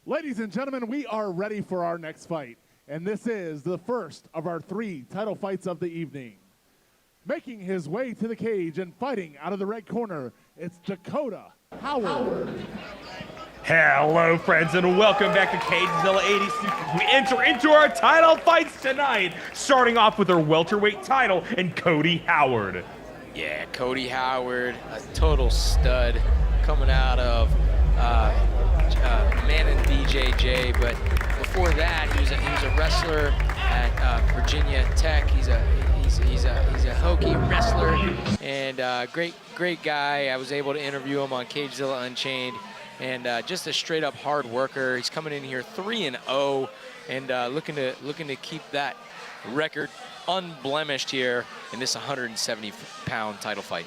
Ladies and gentlemen, we are ready for our next fight, and this is the first of our 3 title fights of the evening. Making his way to the cage and fighting out of the red corner, it's Dakota Howard. Hello, friends, and welcome back to Cagezilla 86. We enter into our title fights tonight, starting off with our welterweight title and Cody Howard. Yeah, Cody Howard, a total stud, coming out of Man and BJJ, but before that, he was a wrestler at Virginia Tech. He's a hokey wrestler and great guy. I was able to interview him on Cagezilla Unchained, and just a straight up hard worker. He's coming in here 3-0 and looking to keep that record unblemished here in this 170-pound title fight.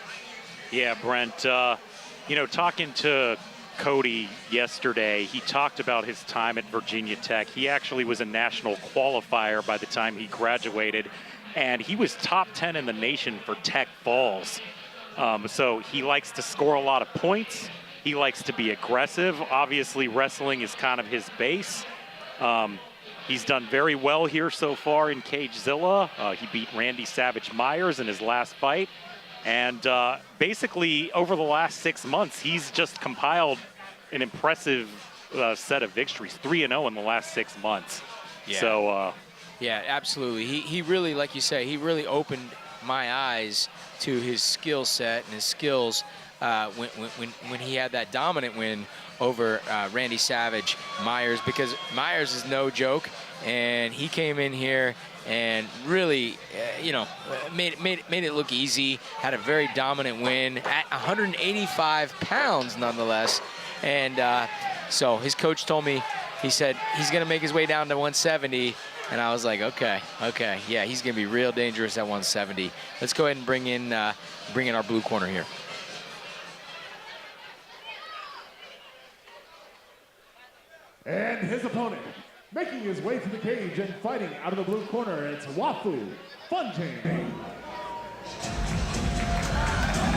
Yeah, Brent, you know, talking to Cody yesterday, he talked about his time at Virginia Tech. He actually was a national qualifier by the time he graduated, and he was top 10 in the nation for Tech Falls. So he likes to score a lot of points. He likes to be aggressive. Obviously, wrestling is kind of his base. He's done very well here so far in Cagezilla. He beat Randy Savage Myers in his last fight. And basically, over the last 6 months, he's just compiled an impressive set of victories, 3-0 in the last 6 months. Yeah. So, yeah, absolutely. He really, like you say, he really opened my eyes to his skill set and his skills when he had that dominant win over Randy Savage Myers, because Myers is no joke, and he came in here and really, you know, made it look easy. Had a very dominant win at 185 pounds, nonetheless. And so his coach told me, he said he's going to make his way down to 170. And I was like, okay, yeah, he's going to be real dangerous at 170. Let's go ahead and bring in our blue corner here. And his opponent, making his way to the cage and fighting out of the blue corner, it's Wafeu Fuondjing.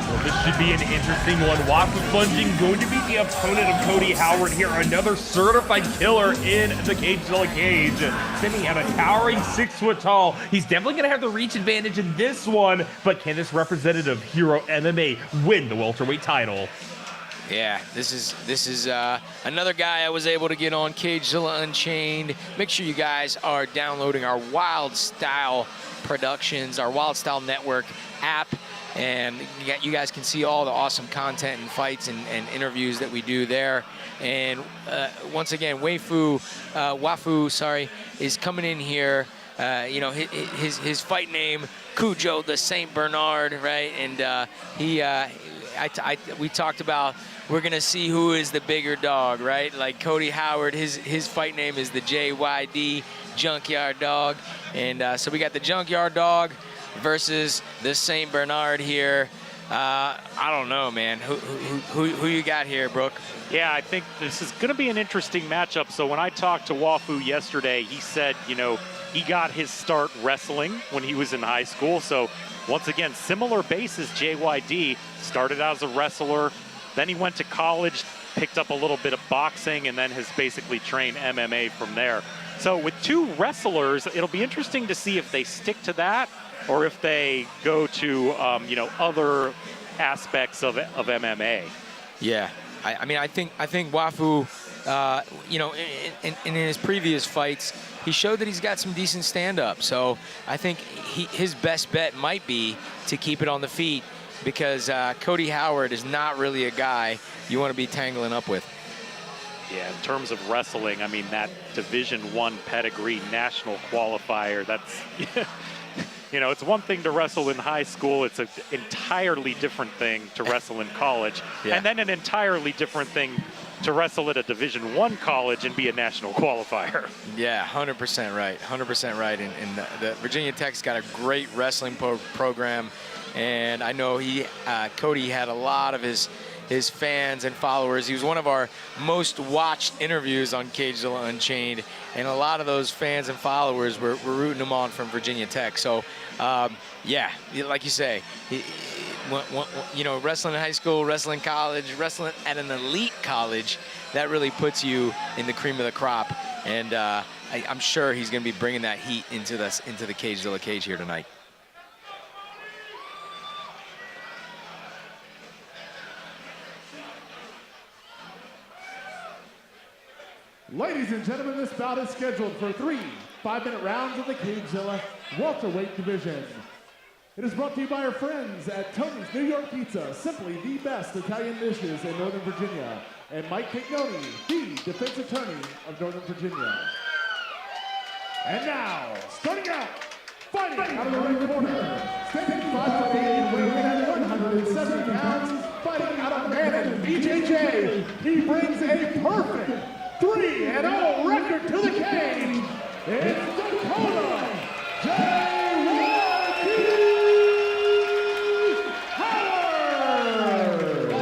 Well, this should be an interesting one. Wafeu Fuondjing going to be the opponent of Cody Howard here, another certified killer in the Cagezilla cage. Standing at a towering 6 foot tall. He's definitely going to have the reach advantage in this one, but can this representative of Hero MMA win the welterweight title? Yeah, this is another guy I was able to get on Cagezilla Unchained. Make sure you guys are downloading our Wild Style Productions, our Wild Style Network app, and you guys can see all the awesome content and fights and interviews that we do there. And once again, Wafeu, is coming in here. You know, his fight name, Cujo the Saint Bernard, right? And we talked about, we're gonna see who is the bigger dog, right? Like Cody Howard, his fight name is the JYD, Junkyard Dog, and so we got the Junkyard Dog versus the Saint Bernard here. I don't know, man. Who you got here, Brooke? yeah, I think this is going to be an interesting matchup. So when I talked to Wafeu yesterday, he said, you know, he got his start wrestling when he was in high school. So once again, similar base as JYD. Started out as a wrestler, then he went to college, picked up a little bit of boxing, and then has basically trained MMA from there. So with 2 wrestlers, it'll be interesting to see if they stick to that or if they go to, you know, other aspects of MMA. Yeah, I mean, I think Wafeu, you know, in his previous fights, he showed that he's got some decent stand-up. So I think his best bet might be to keep it on the feet, because Cody Howard is not really a guy you want to be tangling up with. Yeah, in terms of wrestling, I mean, that Division I pedigree national qualifier, that's, you know, it's one thing to wrestle in high school. It's an entirely different thing to wrestle in college. Yeah. And then an entirely different thing to wrestle at a Division I college and be a national qualifier. Yeah, 100% right, 100% right. And the Virginia Tech's got a great wrestling program. And I know Cody had a lot of his fans and followers. He was one of our most watched interviews on Cagezilla Unchained, and a lot of those fans and followers were rooting him on from Virginia Tech. So, yeah, like you say, you know, wrestling in high school, wrestling in college, wrestling at an elite college, that really puts you in the cream of the crop. And I'm sure he's going to be bringing that heat into the Cagezilla cage here tonight. Ladies and gentlemen, this bout is scheduled for 3 5-minute rounds of the Cagezilla welterweight division. It is brought to you by our friends at Tony's New York Pizza, simply the best Italian dishes in Northern Virginia, and Mike Pignoni, the defense attorney of Northern Virginia. And now, starting out, fighting out of the ring corner, standing 5'8" and weighing in at 170 pounds, fighting out of Manassas, BJJ, he brings a perfect 3-0 record to the cage. It's Dakota J.Y.D. Howard.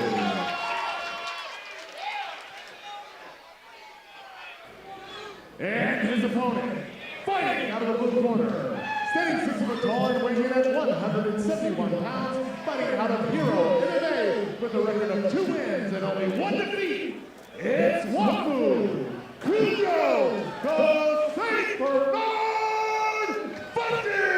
And his opponent, fighting out of the blue corner, standing 6 foot tall and weighing in at 171 pounds, fighting out of Hero MMA with a record of 2 wins and only 1 defeat. It's Wafeu Fuondjing, the St. Bernard Fuondjing!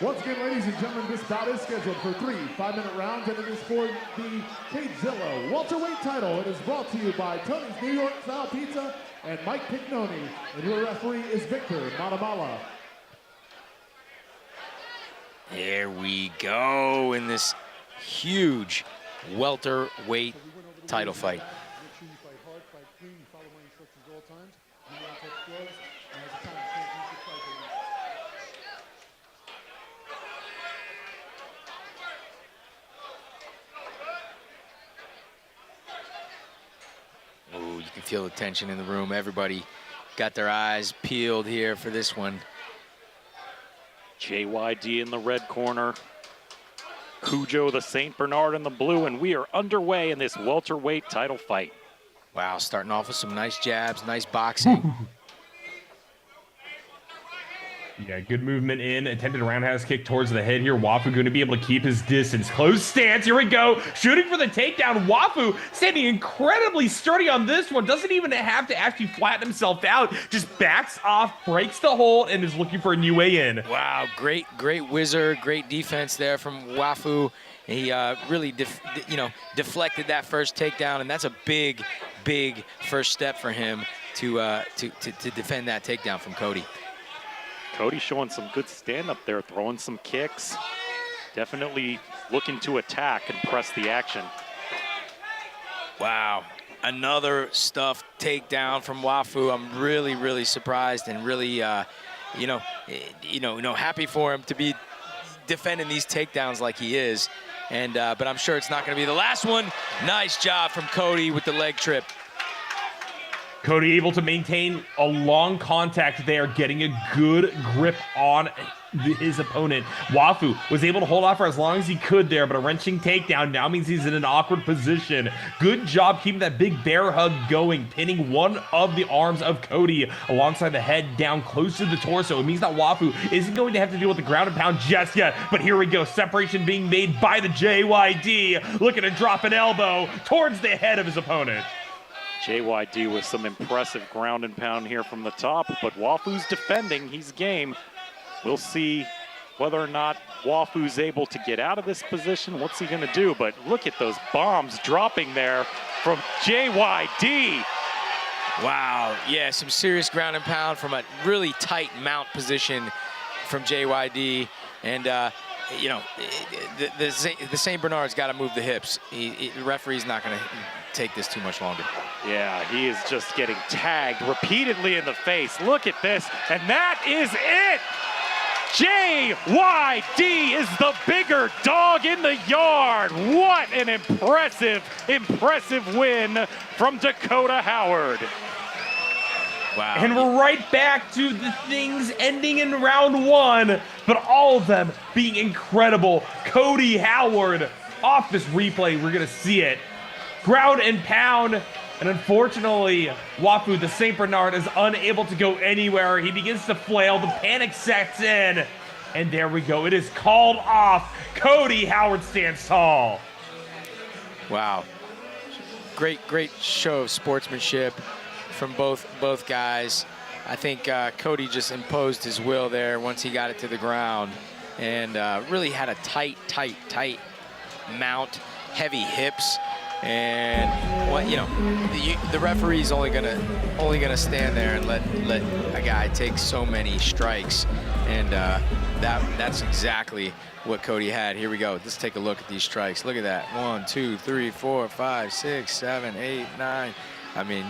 Once again, ladies and gentlemen, this bout is scheduled for 3 5-minute rounds, and it is for the Cagezilla welterweight title. It is brought to you by Tony's New York Style Pizza and Mike Pignoni, and your referee is Victor Matamala. There we go in this huge welterweight title fight. Make sure you fight hard, fight clean, you follow my instructions at all times. You don't touch gloves, and as a time, you can't use your fight, baby. Ooh, you can feel the tension in the room. Everybody got their eyes peeled here for this one. JYD in the red corner, Cujo the St. Bernard in the blue, and we are underway in this welterweight title fight. Wow, starting off with some nice jabs, nice boxing. Yeah, good movement in. Attempted roundhouse kick towards the head here. Wafeu going to be able to keep his distance. Close stance. Here we go. Shooting for the takedown. Wafeu standing incredibly sturdy on this one. Doesn't even have to actually flatten himself out. Just backs off, breaks the hold, and is looking for a new way in. Wow, great whizzer, great defense there from Wafeu. He really, deflected that first takedown, and that's a big first step for him to defend that takedown from Cody. Cody showing some good stand-up there, throwing some kicks. Definitely looking to attack and press the action. Wow, another stuffed takedown from Wafeu. I'm really surprised and really, happy for him to be defending these takedowns like he is. And but I'm sure it's not going to be the last one. Nice job from Cody with the leg trip. Cody able to maintain a long contact there, getting a good grip on his opponent. Wafeu was able to hold off for as long as he could there, but a wrenching takedown now means he's in an awkward position. Good job keeping that big bear hug going, pinning one of the arms of Cody alongside the head down close to the torso. It means that Wafeu isn't going to have to deal with the ground and pound just yet, but here we go. Separation being made by the JYD, looking to drop an elbow towards the head of his opponent. JYD with some impressive ground and pound here from the top, but Wafeu's defending, he's game. We'll see whether or not Wafeu's able to get out of this position. What's he gonna do? But look at those bombs dropping there from JYD. Wow, yeah, some serious ground and pound from a really tight mount position from JYD. And, the St. Bernard's got to move the hips. The referee's not going to take this too much longer. Yeah, he is just getting tagged repeatedly in the face. Look at this, and that is it! JYD is the bigger dog in the yard. What an impressive win from Dakota Howard. Wow. And we're right back to the things ending in round one, but all of them being incredible. Cody Howard, off this replay, we're gonna see it. Ground and pound, And unfortunately, Wafeu, the St. Bernard, is unable to go anywhere. He begins to flail. The panic sets in. And there we go. It is called off. Cody Howard stands tall. Wow. Great show of sportsmanship from both guys. I think Cody just imposed his will there once he got it to the ground, and really had a tight mount, heavy hips, and what the referee's only gonna stand there and let a guy take so many strikes, and that's exactly what Cody had. Here we go. Let's take a look at these strikes. Look at that. 1, 2, 3, 4, 5, 6, 7, 8, 9. I mean,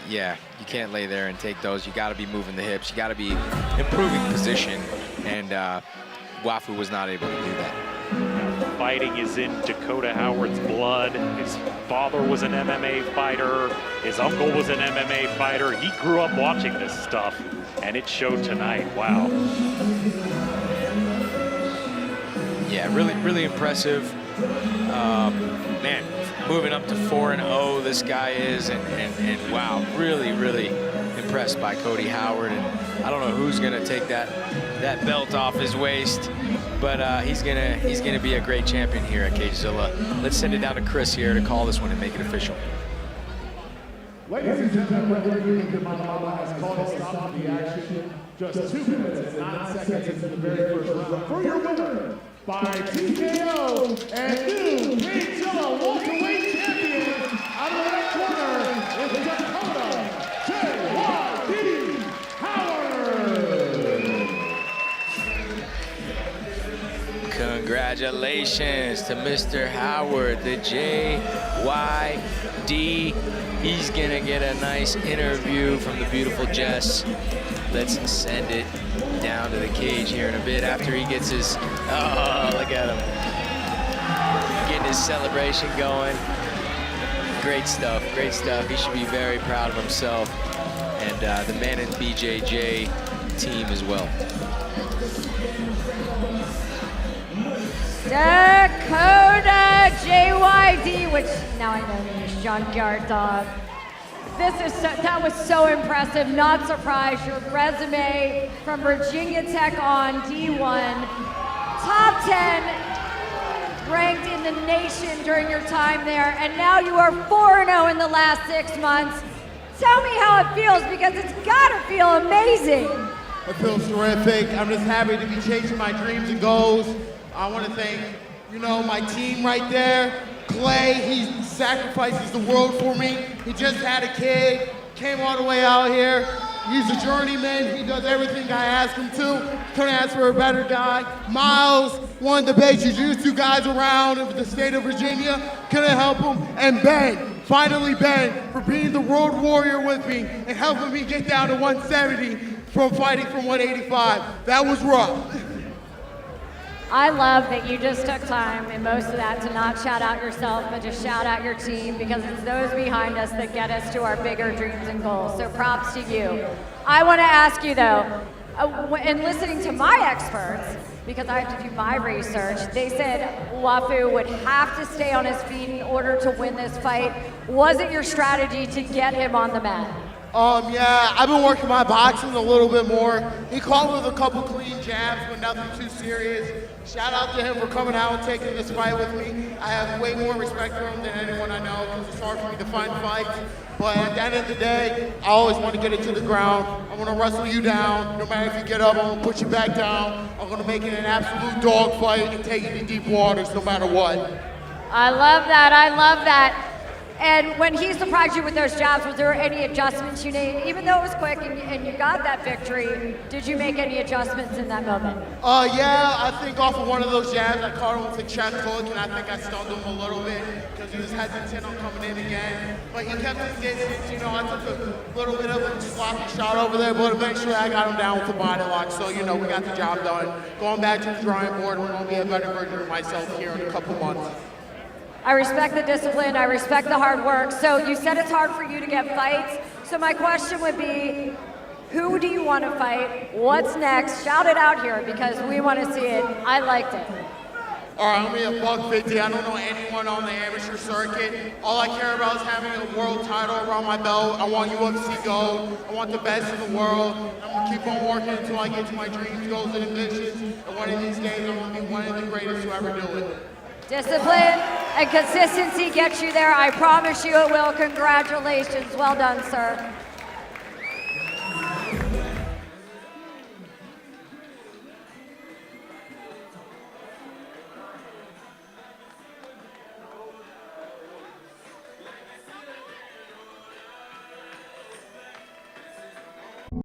you can't lay there and take those. You got to be moving the hips. You got to be improving position, and Wafeu was not able to do that. Fighting is in Dakota Howard's blood. His father was an MMA fighter. His uncle was an MMA fighter. He grew up watching this stuff, and it showed tonight. Wow. Yeah, really impressive. Man, moving up to 4-0, this guy is, and wow, really impressed by Cody Howard. And I don't know who's gonna take that belt off his waist, but he's gonna be a great champion here at Cagezilla. Let's send it down to Chris here to call this one and make it official. Ladies and gentlemen, referee Manassas has called a stop to the action. Just 2 minutes and 9 seconds into the very first round. For your winner, by TKO and new Cagezilla welterweight champion, out of the red corner is Dakota J.Y.D. Howard. Congratulations to Mr. Howard, the J.Y.D. He's gonna get a nice interview from the beautiful Jess. Let's send it down to the cage here in a bit after he gets his, oh, look at him. Getting his celebration going. Great stuff. He should be very proud of himself, and the Man and BJJ team as well. Dakota JYD, which now I know means Junkyard Dog. That was so impressive. Not surprised. Your resume from Virginia Tech on D1, top 10 ranked in the nation during your time there, and now you are 4-0 in the last 6 months. Tell me how it feels, because it's gotta feel amazing. It feels terrific. I'm just happy to be chasing my dreams and goals. I want to thank, my team right there. Clay, he sacrifices the world for me. He just had a kid, came all the way out here. He's a journeyman. He does everything I ask him to. Couldn't ask for a better guy. Miles, one of the best jiu-jitsu guys around in the state of Virginia. Couldn't help him. And Ben, finally Ben, for being the road warrior with me and helping me get down to 170 from fighting from 185. That was rough. I love that you just took time in most of that to not shout out yourself, but just shout out your team, because it's those behind us that get us to our bigger dreams and goals. So props to you. I want to ask you though, in listening to my experts, because I have to do my research, they said Wafeu would have to stay on his feet in order to win this fight. Was it your strategy to get him on the mat? Yeah, I've been working my boxing a little bit more. He caught with a couple clean jabs, but nothing too serious. Shout out to him for coming out and taking this fight with me. I have way more respect for him than anyone I know, because it's hard for me to find fights. But at the end of the day, I always want to get it to the ground. I'm going to wrestle you down. No matter if you get up, I'm going to put you back down. I'm going to make it an absolute dog fight and take it to deep waters no matter what. I love that. And when he surprised you with those jabs, was there any adjustments you made? Even though it was quick and you got that victory, did you make any adjustments in that moment? Yeah, I think off of one of those jabs, I caught him with a chest hook, and I think I stunned him a little bit because he was hesitant on coming in again. But he kept his distance. I took a little bit of a sloppy shot over there, but eventually I got him down with the body lock. So, we got the job done. Going back to the drawing board, we're going to be a better version of myself here in a couple months. I respect the discipline, I respect the hard work. So you said it's hard for you to get fights. So my question would be, who do you want to fight? What's next? Shout it out here, because we want to see it. I liked it. All right, I'm gonna be a $150. I don't know anyone on the amateur circuit. All I care about is having a world title around my belt. I want UFC gold. I want the best in the world. I'm gonna keep on working until I get to my dreams, goals, and ambitions. And one of these days, I'm gonna be one of the greatest to ever do it. Discipline and consistency gets you there. I promise you it will. Congratulations. Well done, sir.